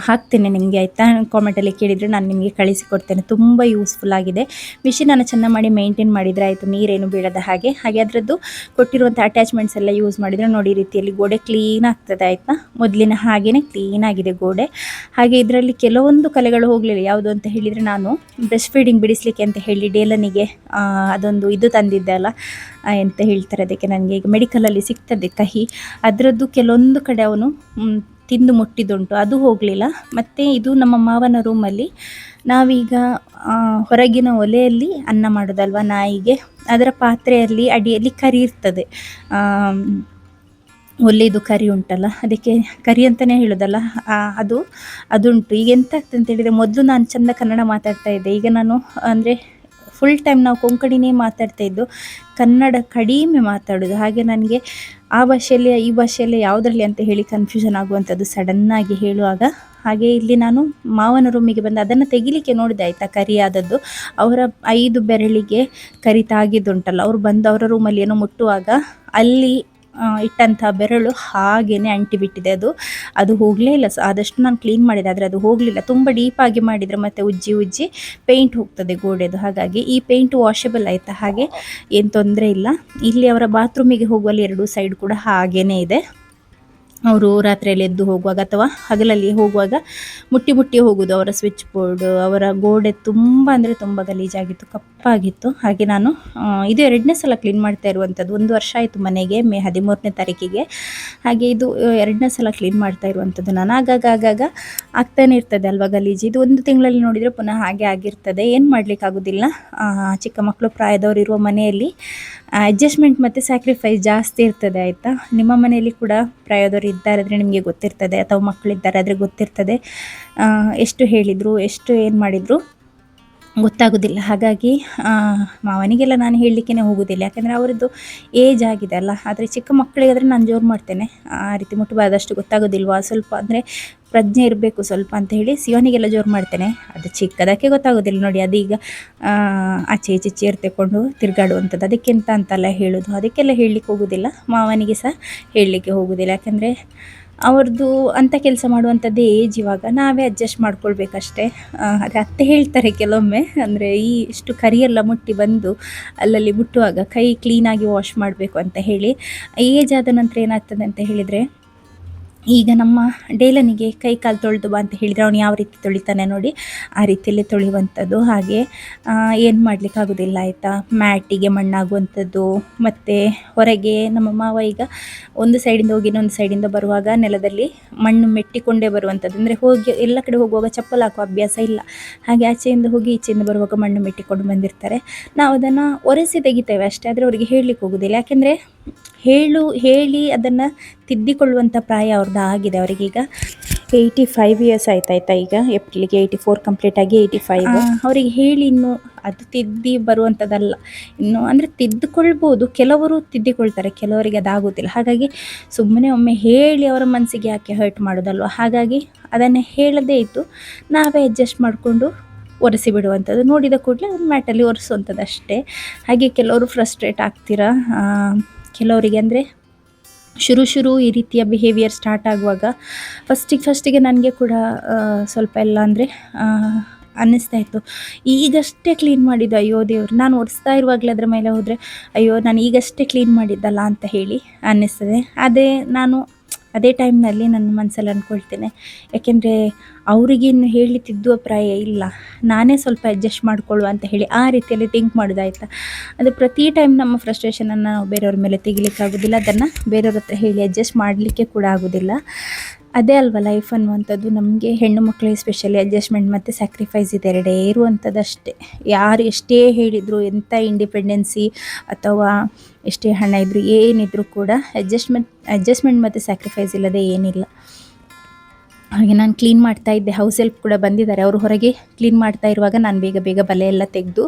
ಹಾಕ್ತೇನೆ ನಿಮಗೆ ಆಯಿತಾ. ಕಾಮೆಂಟಲ್ಲಿ ಕೇಳಿದರೆ ನಾನು ನಿಮಗೆ ಕಳಿಸಿಕೊಡ್ತೇನೆ. ತುಂಬ ಯೂಸ್ಫುಲ್ ಆಗಿದೆ. ಮಿಷಿನನ್ನು ಚೆಂದ ಮಾಡಿ ಮೇಂಟೈನ್ ಮಾಡಿದರೆ ಆಯಿತು, ನೀರೇನು ಬೀಳದ ಹಾಗೆ. ಹಾಗೆ ಅದರದ್ದು ಕೊಟ್ಟಿರುವಂಥ ಅಟ್ಯಾಚ್ಮೆಂಟ್ಸ್ ಎಲ್ಲ ಯೂಸ್ ಮಾಡಿದರೆ ನೋಡಿ ಈ ರೀತಿಯಲ್ಲಿ ಗೋಡೆ ಕ್ಲೀನ್ ಆಗ್ತದೆ ಆಯಿತಾ. ಮೊದಲಿನ ಹಾಗೆಯೇ ಕ್ಲೀನ್ ಆಗಿದೆ ಗೋಡೆ. ಹಾಗೆ ಇದರಲ್ಲಿ ಕೆಲವೊಂದು ಕಲೆಗಳು ಹೋಗಲಿಲ್ಲ. ಯಾವುದು ಅಂತ ಹೇಳಿದರೆ, ನಾನು ಬ್ರೆಸ್ಟ್ ಫೀಡಿಂಗ್ ಬಿಡಿಸಲಿಕ್ಕೆ ಅಂತ ಹೇಳಿ ಡೇಲನಿಗೆ ಅದೊಂದು ಇದು ತಂದಿದ್ದೆ ಅಲ್ಲ, ಎಂತ ಹೇಳ್ತಾರೆ ಅದಕ್ಕೆ, ನನಗೆ ಈಗ ಮೆಡಿಕಲಲ್ಲಿ ಸಿಗ್ತದೆ ಕಹಿ, ಅದರದ್ದು ಕೆಲವೊಂದು ಕಡೆ ಅವನು ತಿಂದು ಮುಟ್ಟಿದುಂಟು, ಅದು ಹೋಗಲಿಲ್ಲ. ಮತ್ತು ಇದು ನಮ್ಮ ಮಾವನ ರೂಮಲ್ಲಿ ನಾವೀಗ ಹೊರಗಿನ ಒಲೆಯಲ್ಲಿ ಅನ್ನ ಮಾಡೋದಲ್ವ ನಾಯಿಗೆ, ಅದರ ಪಾತ್ರೆಯಲ್ಲಿ ಅಡಿಯಲ್ಲಿ ಕರಿ ಇರ್ತದೆ, ಒಳ್ಳೆಯದು ಕರಿ ಉಂಟಲ್ಲ, ಅದಕ್ಕೆ ಕರಿ ಅಂತಲೇ ಹೇಳೋದಲ್ಲ, ಅದುಂಟು. ಈಗ ಎಂತ ಆಗ್ತದೆ ಅಂತ ಹೇಳಿದರೆ, ಮೊದಲು ನಾನು ಚೆಂದ ಕನ್ನಡ ಮಾತಾಡ್ತಾ ಇದ್ದೆ, ಈಗ ನಾನು ಅಂದರೆ ಫುಲ್ ಟೈಮ್ ನಾವು ಕೊಂಕಣಿನೇ ಮಾತಾಡ್ತಾ ಇದ್ದು, ಕನ್ನಡ ಕಡಿಮೆ ಮಾತಾಡೋದು. ಹಾಗೆ ನನಗೆ ಆ ಭಾಷೆಯಲ್ಲಿ ಈ ಭಾಷೆಯಲ್ಲಿ ಯಾವುದರಲ್ಲಿ ಅಂತ ಹೇಳಿ ಕನ್ಫ್ಯೂಷನ್ ಆಗುವಂಥದ್ದು ಸಡನ್ನಾಗಿ ಹೇಳುವಾಗ. ಹಾಗೆ ಇಲ್ಲಿ ನಾನು ಮಾವನ ರೂಮಿಗೆ ಬಂದು ಅದನ್ನು ತೆಗಿಲಿಕ್ಕೆ ನೋಡಿದೆ ಆಯಿತಾ, ಕರಿಯಾದದ್ದು. ಅವರ 5 ಬೆರಳಿಗೆ ಕರಿ ತಾಗಿದ್ದುಂಟಲ್ಲ, ಅವರು ಬಂದು ಅವರ ರೂಮಲ್ಲಿ ಏನೋ ಮುಟ್ಟುವಾಗ ಅಲ್ಲಿ ಇಟ್ಟಂಥ ಬೆರಳು ಹಾಗೇ ಅಂಟಿಬಿಟ್ಟಿದೆ. ಅದು ಹೋಗಲೇ ಇಲ್ಲ. ಆದಷ್ಟು ನಾನು ಕ್ಲೀನ್ ಮಾಡಿದೆ, ಆದರೆ ಅದು ಹೋಗಲಿಲ್ಲ. ತುಂಬ ಡೀಪಾಗಿ ಮಾಡಿದರೆ ಮತ್ತು ಉಜ್ಜಿ ಪೇಂಟ್ ಹೋಗ್ತದೆ ಗೋಡೆದು. ಹಾಗಾಗಿ ಈ ಪೇಂಟ್ ವಾಷಬಲ್ ಆಯಿತಾ, ಹಾಗೆ ಏನು ತೊಂದರೆ ಇಲ್ಲ. ಇಲ್ಲಿ ಅವರ ಬಾತ್ರೂಮಿಗೆ ಹೋಗುವಲ್ಲಿ 2 ಸೈಡ್ ಕೂಡ ಹಾಗೇ ಇದೆ. ಅವರು ರಾತ್ರಿಯಲ್ಲಿ ಎದ್ದು ಹೋಗುವಾಗ ಅಥವಾ ಹಗಲಲ್ಲಿ ಹೋಗುವಾಗ ಮುಟ್ಟಿ ಹೋಗುವುದು. ಅವರ ಸ್ವಿಚ್ ಬೋರ್ಡ್, ಅವರ ಗೋಡೆ ತುಂಬ ಅಂದರೆ ತುಂಬ ಗಲೀಜಾಗಿತ್ತು, ಕಪ್ಪಾಗಿತ್ತು. ಹಾಗೆ ನಾನು ಇದು 2ನೇ ಸಲ ಕ್ಲೀನ್ ಮಾಡ್ತಾ ಇರುವಂಥದ್ದು. 1 ವರ್ಷ ಆಯಿತು ಮನೆಗೆ, ಮೇ 13ನೇ ತಾರೀಕಿಗೆ. ಹಾಗೆ ಇದು 2ನೇ ಸಲ ಕ್ಲೀನ್ ಮಾಡ್ತಾ ಇರುವಂಥದ್ದು ನಾನು. ಆಗಾಗ ಆಗ್ತಾನೆ ಇರ್ತದೆ ಅಲ್ವಾ ಗಲೀಜು. ಇದು 1 ತಿಂಗಳಲ್ಲಿ ನೋಡಿದರೆ ಪುನಃ ಹಾಗೆ ಆಗಿರ್ತದೆ, ಏನು ಮಾಡಲಿಕ್ಕಾಗೋದಿಲ್ಲ. ಚಿಕ್ಕ ಮಕ್ಕಳು ಪ್ರಾಯದವರು ಇರುವ ಮನೆಯಲ್ಲಿ ಅಡ್ಜಸ್ಟ್ಮೆಂಟ್ ಮತ್ತು ಸ್ಯಾಕ್ರಿಫೈಸ್ ಜಾಸ್ತಿ ಇರ್ತದೆ ಆಯಿತಾ. ನಿಮ್ಮ ಮನೆಯಲ್ಲಿ ಕೂಡ ಪ್ರಾಯದವರು ಇದ್ದಾರೆ ಆದರೆ ನಿಮಗೆ ಗೊತ್ತಿರ್ತದೆ, ಅಥವಾ ಮಕ್ಕಳಿದ್ದಾರೆ ಆದರೆ ಗೊತ್ತಿರ್ತದೆ, ಎಷ್ಟು ಹೇಳಿದರು ಎಷ್ಟು ಏನು ಮಾಡಿದರು ಗೊತ್ತಾಗೋದಿಲ್ಲ. ಹಾಗಾಗಿ ಮಾವನಿಗೆಲ್ಲ ನಾನು ಹೇಳಲಿಕ್ಕೆ ಹೋಗೋದಿಲ್ಲ, ಯಾಕೆಂದರೆ ಅವರದ್ದು ಏಜ್ ಆಗಿದೆ ಅಲ್ಲ. ಆದರೆ ಚಿಕ್ಕ ಮಕ್ಕಳಿಗಾದರೆ ನಾನು ಜೋರು ಮಾಡ್ತೇನೆ, ಆ ರೀತಿ ಮುಟ್ಟಬಾರ್ದಷ್ಟು ಗೊತ್ತಾಗೋದಿಲ್ವಾ, ಸ್ವಲ್ಪ ಅಂದರೆ ಪ್ರಜ್ಞೆ ಇರಬೇಕು ಸ್ವಲ್ಪ ಅಂತ ಹೇಳಿ ಶಿವನಿಗೆಲ್ಲ ಜೋರು ಮಾಡ್ತೇನೆ. ಅದು ಚಿಕ್ಕದಕ್ಕೆ ಗೊತ್ತಾಗೋದಿಲ್ಲ ನೋಡಿ, ಅದೀಗ ಆಚೆ ಈಚೆ ಚೇರ್ ತೆಕ್ಕೊಂಡು ತಿರುಗಾಡುವಂಥದ್ದು, ಅದಕ್ಕೆಂತ ಅಂತೆಲ್ಲ ಹೇಳೋದು, ಅದಕ್ಕೆಲ್ಲ ಹೇಳಲಿಕ್ಕೆ ಹೋಗೋದಿಲ್ಲ. ಮಾವನಿಗೆ ಸಹ ಹೇಳಲಿಕ್ಕೆ ಹೋಗೋದಿಲ್ಲ, ಯಾಕೆಂದರೆ ಅವ್ರದ್ದು ಅಂಥ ಕೆಲಸ ಮಾಡುವಂಥದ್ದೇ ಏಜ್. ಇವಾಗ ನಾವೇ ಅಡ್ಜಸ್ಟ್ ಮಾಡ್ಕೊಳ್ಬೇಕಷ್ಟೇ. ಅದೇ ಅತ್ತೆ ಹೇಳ್ತಾರೆ ಕೆಲವೊಮ್ಮೆ, ಅಂದರೆ ಇಷ್ಟು ಕರಿಯೆಲ್ಲ ಮುಟ್ಟಿ ಬಂದು ಅಲ್ಲಲ್ಲಿ ಮುಟ್ಟುವಾಗ ಕೈ ಕ್ಲೀನಾಗಿ ವಾಶ್ ಮಾಡಬೇಕು ಅಂತ ಹೇಳಿ. ಏಜ್ ಆದ ನಂತರ ಏನಾಗ್ತದೆ ಅಂತ ಹೇಳಿದರೆ, ಈಗ ನಮ್ಮ ಡೇಲನಿಗೆ ಕೈ ಕಾಲು ತೊಳೆದು ಬಾ ಅಂತ ಹೇಳಿದರೆ ಅವನು ಯಾವ ರೀತಿ ತೊಳಿತಾನೆ ನೋಡಿ, ಆ ರೀತಿಯಲ್ಲಿ ತೊಳೆಯುವಂಥದ್ದು. ಹಾಗೆ ಏನು ಮಾಡಲಿಕ್ಕಾಗೋದಿಲ್ಲ ಆಯಿತಾ. ಮ್ಯಾಟಿಗೆ ಮಣ್ಣಾಗುವಂಥದ್ದು, ಮತ್ತು ಹೊರಗೆ ನಮ್ಮ ಮಾವ ಈಗ ಒಂದು ಸೈಡಿಂದ ಹೋಗಿ ಇನ್ನೊಂದು ಸೈಡಿಂದ ಬರುವಾಗ ನೆಲದಲ್ಲಿ ಮಣ್ಣು ಮೆಟ್ಟಿಕೊಂಡೇ ಬರುವಂಥದ್ದು. ಅಂದರೆ ಹೋಗಿ ಎಲ್ಲ ಕಡೆ ಹೋಗುವಾಗ ಚಪ್ಪಲ್ ಹಾಕುವ ಅಭ್ಯಾಸ ಇಲ್ಲ, ಹಾಗೆ ಆಚೆಯಿಂದ ಹೋಗಿ ಈಚೆಯಿಂದ ಬರುವಾಗ ಮಣ್ಣು ಮೆಟ್ಟಿಕೊಂಡು ಬಂದಿರ್ತಾರೆ. ನಾವು ಅದನ್ನು ಒರೆಸಿ ತೆಗಿತೇವೆ ಅಷ್ಟೇ, ಆದರೆ ಅವರಿಗೆ ಹೇಳಲಿಕ್ಕೆ ಹೋಗೋದಿಲ್ಲ, ಯಾಕೆಂದರೆ ಹೇಳಿ ಅದನ್ನು ತಿದ್ದಿಕೊಳ್ಳುವಂಥ ಪ್ರಾಯ ಅವ್ರದ್ದು ಆಗಿದೆ. ಅವರಿಗೀಗ 85 ಇಯರ್ಸ್ ಆಯ್ತಾಯ್ತಾ, ಈಗ ಏಪ್ರಿಲಿಗೆ 84 ಕಂಪ್ಲೀಟ್ ಆಗಿ 85. ಅವರಿಗೆ ಹೇಳಿ ಇನ್ನೂ ಅದು ತಿದ್ದಿ ಬರುವಂಥದ್ದಲ್ಲ ಇನ್ನು. ಅಂದರೆ ತಿದ್ದುಕೊಳ್ಬೋದು, ಕೆಲವರು ತಿದ್ದಿಕೊಳ್ತಾರೆ, ಕೆಲವರಿಗೆ ಅದಾಗೋದಿಲ್ಲ. ಹಾಗಾಗಿ ಸುಮ್ಮನೆ ಒಮ್ಮೆ ಹೇಳಿ ಅವರ ಮನಸ್ಸಿಗೆ ಯಾಕೆ ಹರ್ಟ್ ಮಾಡೋದಲ್ವ. ಹಾಗಾಗಿ ಅದನ್ನು ಹೇಳದೇ ಇದ್ದು ನಾವೇ ಅಡ್ಜಸ್ಟ್ ಮಾಡಿಕೊಂಡು ಒರೆಸಿ ಬಿಡುವಂಥದ್ದು, ನೋಡಿದ ಕೂಡಲೇ ಒಂದು ಮ್ಯಾಟಲ್ಲಿ ಒರೆಸುವಂಥದ್ದು ಅಷ್ಟೇ. ಹಾಗೆ ಕೆಲವರು ಫ್ರಸ್ಟ್ರೇಟ್ ಆಗ್ತೀರಾ, ಕೆಲವರಿಗೆ ಅಂದರೆ ಶುರು ಈ ರೀತಿಯ ಬಿಹೇವಿಯರ್ ಸ್ಟಾರ್ಟ್ ಆಗುವಾಗ ಫಸ್ಟಿಗೆ ನನಗೆ ಕೂಡ ಸ್ವಲ್ಪ ಎಲ್ಲ ಅಂದರೆ ಅನ್ನಿಸ್ತಾ ಇತ್ತು, ಈಗಷ್ಟೇ ಕ್ಲೀನ್ ಮಾಡಿದ್ದು, ಅಯ್ಯೋ ದೇವ್ರು, ನಾನು ಒರೆಸ್ತಾ ಇರುವಾಗಲೇ ಅದರ ಮೇಲೆ ಹೋದರೆ ಅಯ್ಯೋ ನಾನು ಈಗಷ್ಟೇ ಕ್ಲೀನ್ ಮಾಡಿದ್ದಲ್ಲ ಅಂತ ಹೇಳಿ ಅನ್ನಿಸ್ತದೆ. ಅದೇ ಟೈಮ್ನಲ್ಲಿ ನನ್ನ ಮನಸ್ಸಲ್ಲಿ ಅಂದ್ಕೊಳ್ತೇನೆ, ಯಾಕೆಂದರೆ ಅವರಿಗಿನ್ನು ಹೇಳಿ ತಿದ್ದುವ ಪ್ರಾಯ ಇಲ್ಲ, ನಾನೇ ಸ್ವಲ್ಪ ಅಡ್ಜಸ್ಟ್ ಮಾಡಿಕೊಳ್ಳುವ ಅಂತ ಹೇಳಿ ಆ ರೀತಿಯಲ್ಲಿ ಥಿಂಕ್ ಮಾಡೋದಾಯ್ತಾ. ಅದು ಪ್ರತಿ ಟೈಮ್ ನಮ್ಮ ಫ್ರಸ್ಟ್ರೇಷನನ್ನು ನಾವು ಬೇರೆಯವ್ರ ಮೇಲೆ ತೆಗಿಲಿಕ್ಕಾಗೋದಿಲ್ಲ, ಅದನ್ನು ಬೇರೆಯವ್ರ ಹತ್ರ ಹೇಳಿ ಅಡ್ಜಸ್ಟ್ ಮಾಡಲಿಕ್ಕೆ ಕೂಡ ಆಗೋದಿಲ್ಲ. ಅದೇ ಅಲ್ವ ಲೈಫ್ ಅನ್ನುವಂಥದ್ದು. ನಮಗೆ ಹೆಣ್ಣು ಮಕ್ಕಳಿಗೆ ಸ್ಪೆಷಲಿ ಅಡ್ಜಸ್ಟ್ಮೆಂಟ್ ಮತ್ತು ಸ್ಯಾಕ್ರಿಫೈಸ್ ಇದೆರಡೇ ಇರುವಂಥದ್ದಷ್ಟೇ. ಯಾರು ಎಷ್ಟೇ ಹೇಳಿದರು, ಎಂಥ ಇಂಡಿಪೆಂಡೆನ್ಸಿ ಅಥವಾ ಎಷ್ಟೇ ಹಣ ಇದ್ದರೂ ಏನಿದ್ರೂ ಕೂಡ ಅಡ್ಜಸ್ಟ್ಮೆಂಟ್ ಮತ್ತು ಸ್ಯಾಕ್ರಿಫೈಸ್ ಇಲ್ಲದೆ ಏನಿಲ್ಲ. ಹಾಗೆ ನಾನು ಕ್ಲೀನ್ ಮಾಡ್ತಾ ಇದ್ದೆ, ಹೌಸ್ ಹೆಲ್ಪ್ ಕೂಡ ಬಂದಿದ್ದಾರೆ. ಅವರು ಹೊರಗೆ ಕ್ಲೀನ್ ಮಾಡ್ತಾ ಇರುವಾಗ ನಾನು ಬೇಗ ಬಲೆ ಎಲ್ಲ ತೆಗೆದು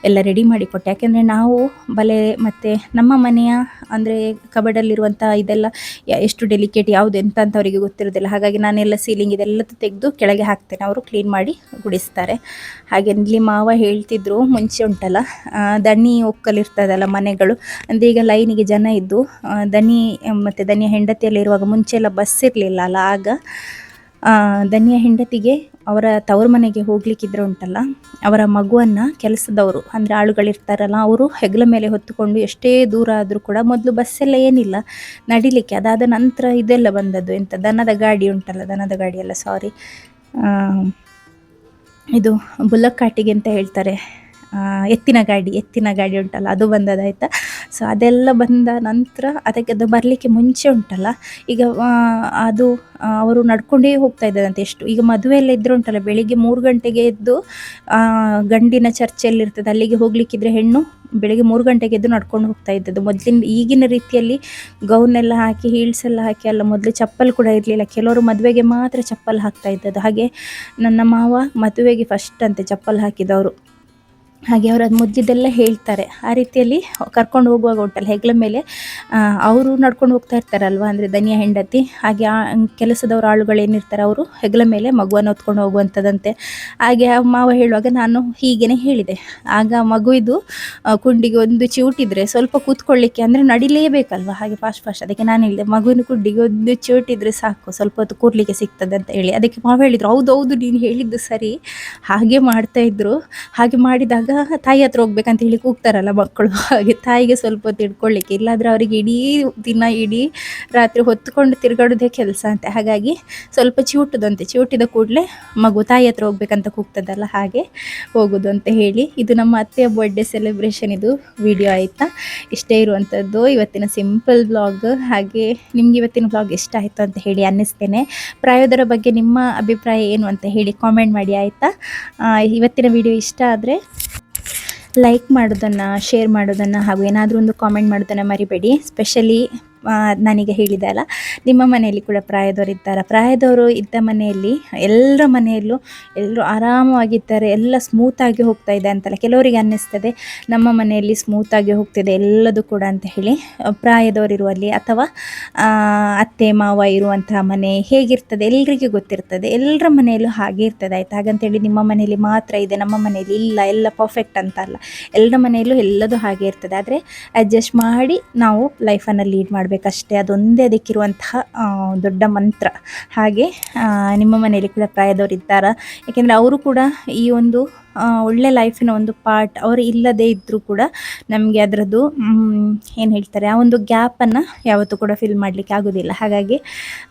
ಎಲ್ಲ ರೆಡಿ ಮಾಡಿಕೊಟ್ಟೆ. ಯಾಕೆಂದರೆ ನಾವು ಬಲೆ ಮತ್ತು ನಮ್ಮ ಮನೆಯ ಅಂದರೆ ಕಬಡಲ್ಲಿರುವಂಥ ಇದೆಲ್ಲ ಎಷ್ಟು ಡೆಲಿಕೇಟ್ ಯಾವುದು ಎಂತ ಅಂತ ಅವರಿಗೆ ಗೊತ್ತಿರೋದಿಲ್ಲ. ಹಾಗಾಗಿ ನಾನೆಲ್ಲ ಸೀಲಿಂಗ್ ಇದೆಲ್ಲ ತೆಗೆದು ಕೆಳಗೆ ಹಾಕ್ತೇನೆ, ಅವರು ಕ್ಲೀನ್ ಮಾಡಿ ಗುಡಿಸ್ತಾರೆ. ಹಾಗೆ ಇಲ್ಲಿ ಮಾವ ಹೇಳ್ತಿದ್ರು, ಮುಂಚೆ ಉಂಟಲ್ಲ ದನಿ ಒಕ್ಕಲಿರ್ತದಲ್ಲ ಮನೆಗಳು, ಅಂದರೆ ಈಗ ಲೈನಿಗೆ ಜನ ಇದ್ದು ದನಿ ಮತ್ತು ದನಿಯ ಹೆಂಡತಿಯಲ್ಲಿರುವಾಗ ಮುಂಚೆ ಎಲ್ಲ ಬಸ್ ಇರಲಿಲ್ಲ ಅಲ್ಲ, ಆಗ ಧನ್ಯ ಹೆಂಡತಿಗೆ ಅವರ ತವರು ಮನೆಗೆ ಹೋಗ್ಲಿಕ್ಕಿದ್ರೆ ಉಂಟಲ್ಲ, ಅವರ ಮಗುವನ್ನು ಕೆಲಸದವರು ಅಂದರೆ ಆಳುಗಳಿರ್ತಾರಲ್ಲ, ಅವರು ಹೆಗಲ ಮೇಲೆ ಹೊತ್ತುಕೊಂಡು ಎಷ್ಟೇ ದೂರ ಆದರೂ ಕೂಡ, ಮೊದಲು ಬಸ್ಸೆಲ್ಲ ಏನಿಲ್ಲ ನಡಿಲಿಕ್ಕೆ, ಅದಾದ ನಂತರ ಇದೆಲ್ಲ ಬಂದದ್ದು, ಎಂಥ ದನದ ಗಾಡಿ ಉಂಟಲ್ಲ, ದನದ ಗಾಡಿ ಅಲ್ಲ ಸಾರಿ, ಇದು ಬುಲ್ಲಕ್ ಕಾಟಿಗೆ ಅಂತ ಹೇಳ್ತಾರೆ, ಎತ್ತಿನ ಗಾಡಿ ಉಂಟಲ್ಲ ಅದು ಬಂದದಾಯ್ತಾ. ಸೊ ಅದೆಲ್ಲ ಬಂದ ನಂತರ ಅದು ಬರಲಿಕ್ಕೆ ಮುಂಚೆ ಉಂಟಲ್ಲ, ಈಗ ಅದು ಅವರು ನಡ್ಕೊಂಡೇ ಹೋಗ್ತಾ ಇದ್ದದಂತೆ. ಎಷ್ಟು ಈಗ ಮದುವೆ ಎಲ್ಲ ಇದ್ರೆ ಉಂಟಲ್ಲ, ಬೆಳಿಗ್ಗೆ 3 ಗಂಟೆಗೆ ಎದ್ದು ಗಂಡಿನ ಚರ್ಚೆಯಲ್ಲಿರ್ತದೆ, ಅಲ್ಲಿಗೆ ಹೋಗ್ಲಿಕ್ಕಿದ್ರೆ ಹೆಣ್ಣು ಬೆಳಿಗ್ಗೆ 3 ಗಂಟೆಗೆ ಎದ್ದು ನಡ್ಕೊಂಡು ಹೋಗ್ತಾ ಇದ್ದದ್ದು. ಈಗಿನ ರೀತಿಯಲ್ಲಿ ಗೌನೆಲ್ಲ ಹಾಕಿ ಹೀಲ್ಸ್ ಎಲ್ಲ ಹಾಕಿ ಅಲ್ಲ, ಮೊದಲು ಚಪ್ಪಲ್ ಕೂಡ ಇರಲಿಲ್ಲ, ಕೆಲವರು ಮದುವೆಗೆ ಮಾತ್ರ ಚಪ್ಪಲ್ ಹಾಕ್ತಾ ಇದ್ದದ್ದು. ಹಾಗೆ ನನ್ನ ಮಾವ ಮದುವೆಗೆ ಫಸ್ಟ್ ಅಂತೆ ಚಪ್ಪಲ್ ಹಾಕಿದವರು. ಹಾಗೆ ಅವರು ಅದು ಮುದ್ದಿದ್ದೆಲ್ಲ ಹೇಳ್ತಾರೆ. ಆ ರೀತಿಯಲ್ಲಿ ಕರ್ಕೊಂಡು ಹೋಗುವಾಗ ಉಂಟಲ್ಲ ಹೆಗ್ಲ ಮೇಲೆ ಅವರು ನಡ್ಕೊಂಡು ಹೋಗ್ತಾ ಇರ್ತಾರಲ್ವ, ಅಂದರೆ ಧನ್ಯ ಹೆಂಡತಿ, ಹಾಗೆ ಕೆಲಸದವರು ಆಳುಗಳೇನಿರ್ತಾರೆ ಅವರು ಹೆಗ್ಲ ಮೇಲೆ ಮಗುವನ್ನು ಹೊತ್ಕೊಂಡು ಹೋಗುವಂಥದ್ದಂತೆ. ಹಾಗೆ ಆ ಮಾವ ಹೇಳುವಾಗ ನಾನು ಹೀಗೇ ಹೇಳಿದೆ. ಆಗ ಮಗುವಿದು ಕುಂಡಿಗೆ ಒಂದು ಚಿವುಟಿದ್ರೆ ಸ್ವಲ್ಪ ಕೂತ್ಕೊಳ್ಳಿಕ್ಕೆ, ಅಂದರೆ ನಡಿಲೇಬೇಕಲ್ವ, ಹಾಗೆ ಫಾಸ್ಟ್ ಅದಕ್ಕೆ ನಾನು ಹೇಳಿದೆ ಮಗುವಿನ ಕುಂಡಿಗೆ ಒಂದು ಚಿವುಟಿದ್ರೆ ಸಾಕು, ಸ್ವಲ್ಪ ಹೊತ್ತು ಕೂರ್ಲಿಕ್ಕೆ ಸಿಗ್ತದೆ ಅಂತ ಹೇಳಿ. ಅದಕ್ಕೆ ಮಾವ ಹೇಳಿದರು, ಹೌದು ನೀನು ಹೇಳಿದ್ದು ಸರಿ, ಹಾಗೆ ಮಾಡ್ತಾಯಿದ್ರು. ಹಾಗೆ ಮಾಡಿದಾಗ ತಾಯಿ ಹತ್ರ ಹೋಗ್ಬೇಕಂತ ಹೇಳಿ ಕೂಗ್ತಾರಲ್ಲ ಮಕ್ಕಳು, ಹಾಗೆ ತಾಯಿಗೆ ಸ್ವಲ್ಪ ಹೊತ್ತು ಇಟ್ಕೊಳ್ಳಿಕ್ಕೆ, ಇಲ್ಲಾಂದರೆ ಅವರಿಗೆ ಇಡೀ ದಿನ ಇಡೀ ರಾತ್ರಿ ಹೊತ್ಕೊಂಡು ತಿರುಗಾಡೋದೇ ಕೆಲಸ ಅಂತೆ. ಹಾಗಾಗಿ ಸ್ವಲ್ಪ ಚಿವುಟಿದ ಕೂಡಲೇ ಮಗು ತಾಯಿ ಹತ್ರ ಹೋಗ್ಬೇಕಂತ ಕೂಗ್ತದಲ್ಲ, ಹಾಗೆ ಹೋಗೋದು ಅಂತ ಹೇಳಿ. ಇದು ನಮ್ಮ ಅತ್ತೆಯ ಬರ್ಡೇ ಸೆಲೆಬ್ರೇಷನ್ ಇದು ವಿಡಿಯೋ ಆಯಿತಾ. ಇಷ್ಟೇ ಇರುವಂಥದ್ದು ಇವತ್ತಿನ ಸಿಂಪಲ್ ಬ್ಲಾಗ್. ಹಾಗೆ ನಿಮ್ಗೆ ಇವತ್ತಿನ ಬ್ಲಾಗ್ ಇಷ್ಟ ಆಯಿತು ಅಂತ ಹೇಳಿ ಅನ್ನಿಸ್ತೇನೆ. ಪ್ರಾಯೋದರ ಬಗ್ಗೆ ನಿಮ್ಮ ಅಭಿಪ್ರಾಯ ಏನು ಅಂತ ಹೇಳಿ ಕಾಮೆಂಟ್ ಮಾಡಿ ಆಯಿತಾ. ಇವತ್ತಿನ ವಿಡಿಯೋ ಇಷ್ಟ ಆದರೆ ಲೈಕ್ ಮಾಡೋದನ್ನು, ಶೇರ್ ಮಾಡೋದನ್ನು, ಹಾಗೂ ಏನಾದರೂ ಒಂದು ಕಾಮೆಂಟ್ ಮಾಡೋದನ್ನು ಮರಿಬೇಡಿ. ಸ್ಪೆಷಲಿ ನಾನೀಗ ಹೇಳಿದೆ ಅಲ್ಲ, ನಿಮ್ಮ ಮನೆಯಲ್ಲಿ ಕೂಡ ಪ್ರಾಯದವರು ಇದ್ದ ಮನೆಯಲ್ಲಿ ಎಲ್ಲರ ಮನೆಯಲ್ಲೂ ಎಲ್ಲರೂ ಆರಾಮವಾಗಿದ್ದಾರೆ, ಎಲ್ಲ ಸ್ಮೂತಾಗಿ ಹೋಗ್ತಾ ಇದೆ ಅಂತಲ್ಲ. ಕೆಲವರಿಗೆ ಅನ್ನಿಸ್ತದೆ ನಮ್ಮ ಮನೆಯಲ್ಲಿ ಸ್ಮೂತಾಗಿ ಹೋಗ್ತಿದೆ ಎಲ್ಲದು ಕೂಡ ಅಂತ ಹೇಳಿ. ಪ್ರಾಯದವರಿರುವಲ್ಲಿ ಅಥವಾ ಅತ್ತೆ ಮಾವ ಇರುವಂತಹ ಮನೆ ಹೇಗಿರ್ತದೆ ಎಲ್ರಿಗೂ ಗೊತ್ತಿರ್ತದೆ, ಎಲ್ಲರ ಮನೆಯಲ್ಲೂ ಹಾಗೆ ಇರ್ತದೆ ಆಯಿತಾ. ಹಾಗಂತೇಳಿ ನಿಮ್ಮ ಮನೆಯಲ್ಲಿ ಮಾತ್ರ ಇದೆ, ನಮ್ಮ ಮನೆಯಲ್ಲಿ ಇಲ್ಲ, ಎಲ್ಲ ಪರ್ಫೆಕ್ಟ್ ಅಂತ ಅಲ್ಲ, ಎಲ್ಲರ ಮನೆಯಲ್ಲೂ ಎಲ್ಲದು ಹಾಗೆ ಇರ್ತದೆ. ಆದರೆ ಅಡ್ಜಸ್ಟ್ ಮಾಡಿ ನಾವು ಲೈಫನ್ನು ಲೀಡ್ ಮಾಡಬೇಕಷ್ಟೇ, ಅದೊಂದೇ ಅದಕ್ಕಿರುವಂತಹ ದೊಡ್ಡ ಮಂತ್ರ. ಹಾಗೆ ನಿಮ್ಮ ಮನೆಯಲ್ಲಿ ಕೂಡ ಪ್ರಾಯದವರು ಇದ್ದಾರಾ? ಯಾಕೆಂದರೆ ಅವರು ಕೂಡ ಈ ಒಂದು ಒಳ್ಳೆ ಲೈಫಿನ ಒಂದು ಪಾರ್ಟ್. ಅವರು ಇಲ್ಲದೇ ಇದ್ದರೂ ಕೂಡ ನಮಗೆ ಅದರದ್ದು ಏನು ಹೇಳ್ತಾರೆ, ಆ ಒಂದು ಗ್ಯಾಪನ್ನು ಯಾವತ್ತೂ ಕೂಡ ಫಿಲ್ ಮಾಡಲಿಕ್ಕೆ ಆಗೋದಿಲ್ಲ. ಹಾಗಾಗಿ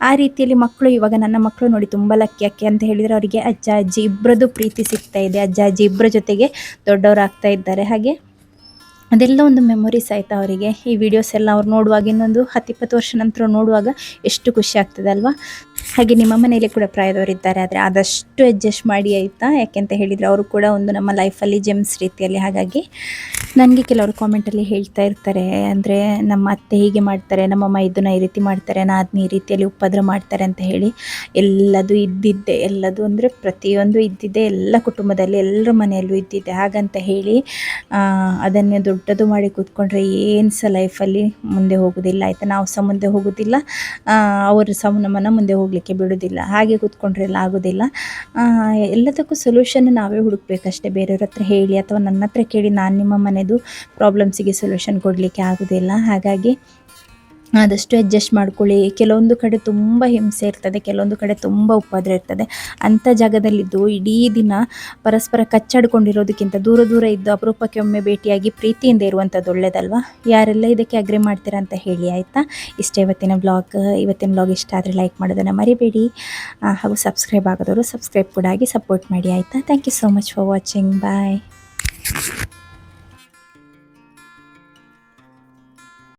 ಆ ರೀತಿಯಲ್ಲಿ ಮಕ್ಕಳು, ಇವಾಗ ನನ್ನ ಮಕ್ಕಳು ನೋಡಿ ತುಂಬ ಲಕ್ಕಿ. ಯಾಕೆ ಅಂತ ಹೇಳಿದರೆ ಅವರಿಗೆ ಅಜ್ಜ ಅಜ್ಜಿ ಇಬ್ಬರದ್ದು ಪ್ರೀತಿ ಸಿಗ್ತಾ ಇದೆ, ಅಜ್ಜ ಅಜ್ಜಿ ಇಬ್ಬರ ಜೊತೆಗೆ ದೊಡ್ಡವರಾಗ್ತಾ ಇದ್ದಾರೆ. ಹಾಗೆ ಅದೆಲ್ಲ ಒಂದು ಮೆಮೊರೀಸ್ ಆಯಿತಾ ಅವರಿಗೆ. ಈ ವಿಡಿಯೋಸ್ ಎಲ್ಲ ಅವ್ರು ನೋಡುವಾಗ ಇನ್ನೊಂದು 10-20 ವರ್ಷ ನಂತರ ನೋಡುವಾಗ ಎಷ್ಟು ಖುಷಿ ಆಗ್ತದೆ ಅಲ್ವಾ. ಹಾಗೆ ನಿಮ್ಮ ಮನೆಯಲ್ಲಿ ಕೂಡ ಪ್ರಾಯದವರಿದ್ದಾರೆ, ಆದರೆ ಆದಷ್ಟು ಅಡ್ಜಸ್ಟ್ ಮಾಡಿ ಆಯಿತಾ. ಯಾಕೆಂತ ಹೇಳಿದರೆ ಅವರು ಕೂಡ ಒಂದು ನಮ್ಮ ಲೈಫಲ್ಲಿ ಜೆಮ್ಸ್ ರೀತಿಯಲ್ಲಿ. ಹಾಗಾಗಿ ನನಗೆ ಕೆಲವರು ಕಾಮೆಂಟಲ್ಲಿ ಹೇಳ್ತಾ ಇರ್ತಾರೆ, ಅಂದರೆ ನಮ್ಮ ಅತ್ತೆ ಹೀಗೆ ಮಾಡ್ತಾರೆ, ನಮ್ಮ ಮೈದುನ ಈ ರೀತಿ ಮಾಡ್ತಾರೆ, ನಾದಿನಿ ಈ ರೀತಿಯಲ್ಲಿ ಉಪದ್ರ ಮಾಡ್ತಾರೆ ಅಂತ ಹೇಳಿ. ಎಲ್ಲದು ಇದ್ದಿದ್ದೆ, ಎಲ್ಲದು ಅಂದರೆ ಪ್ರತಿಯೊಂದು ಇದ್ದಿದ್ದೆ, ಎಲ್ಲ ಕುಟುಂಬದಲ್ಲಿ ಎಲ್ಲರ ಮನೆಯಲ್ಲೂ ಇದ್ದಿದ್ದೆ. ಹಾಗಂತ ಹೇಳಿ ಅದನ್ನೇ ದೊಡ್ಡದು ಮಾಡಿ ಕೂತ್ಕೊಂಡ್ರೆ ಏನು ಸಹ ಲೈಫಲ್ಲಿ ಮುಂದೆ ಹೋಗೋದಿಲ್ಲ ಆಯಿತಾ. ನಾವು ಸಹ ಮುಂದೆ ಹೋಗೋದಿಲ್ಲ, ಅವರು ಸಹ ನಮ್ಮನ್ನು ಮುಂದೆ ಹೋಗಲಿಕ್ಕೆ ಬಿಡೋದಿಲ್ಲ. ಹಾಗೆ ಕೂತ್ಕೊಂಡ್ರೆ ಎಲ್ಲ ಆಗೋದಿಲ್ಲ. ಎಲ್ಲದಕ್ಕೂ ಸೊಲ್ಯೂಷನ್ ನಾವೇ ಹುಡುಕಬೇಕಷ್ಟೇ, ಬೇರೆಯವ್ರ ಹತ್ರ ಹೇಳಿ ಅಥವಾ ನನ್ನ ಹತ್ರ ಕೇಳಿ ನಾನು ನಿಮ್ಮ ಮನೆಯದು ಪ್ರಾಬ್ಲಮ್ಸಿಗೆ ಸೊಲ್ಯೂಷನ್ ಕೊಡಲಿಕ್ಕೆ ಆಗೋದಿಲ್ಲ. ಹಾಗಾಗಿ ಆದಷ್ಟು ಅಡ್ಜಸ್ಟ್ ಮಾಡ್ಕೊಳ್ಳಿ. ಕೆಲವೊಂದು ಕಡೆ ತುಂಬ ಹಿಂಸೆ ಇರ್ತದೆ, ಕೆಲವೊಂದು ಕಡೆ ತುಂಬ ಉಪದ್ರ ಇರ್ತದೆ. ಅಂಥ ಜಾಗದಲ್ಲಿದ್ದು ಇಡೀ ದಿನ ಪರಸ್ಪರ ಕಚ್ಚಾಡ್ಕೊಂಡಿರೋದಕ್ಕಿಂತ ದೂರ ಇದ್ದು ಅಪರೂಪಕ್ಕೆ ಒಮ್ಮೆ ಭೇಟಿಯಾಗಿ ಪ್ರೀತಿಯಿಂದ ಇರುವಂಥದ್ದು ಒಳ್ಳೆಯದಲ್ವಾ. ಯಾರೆಲ್ಲ ಇದಕ್ಕೆ ಅಗ್ರಿ ಮಾಡ್ತೀರಾ ಅಂತ ಹೇಳಿ ಆಯಿತಾ. ಇಷ್ಟೇ ಇವತ್ತಿನ ಬ್ಲಾಗ್ ಇಷ್ಟ ಆದರೆ ಲೈಕ್ ಮಾಡೋದನ್ನು ಮರಿಬೇಡಿ. ಹಾಗೂ ಸಬ್ಸ್ಕ್ರೈಬ್ ಆಗೋದವರು ಸಬ್ಸ್ಕ್ರೈಬ್ ಕೂಡ ಆಗಿ ಸಪೋರ್ಟ್ ಮಾಡಿ ಆಯಿತಾ. Thank you so much for watching. Bye.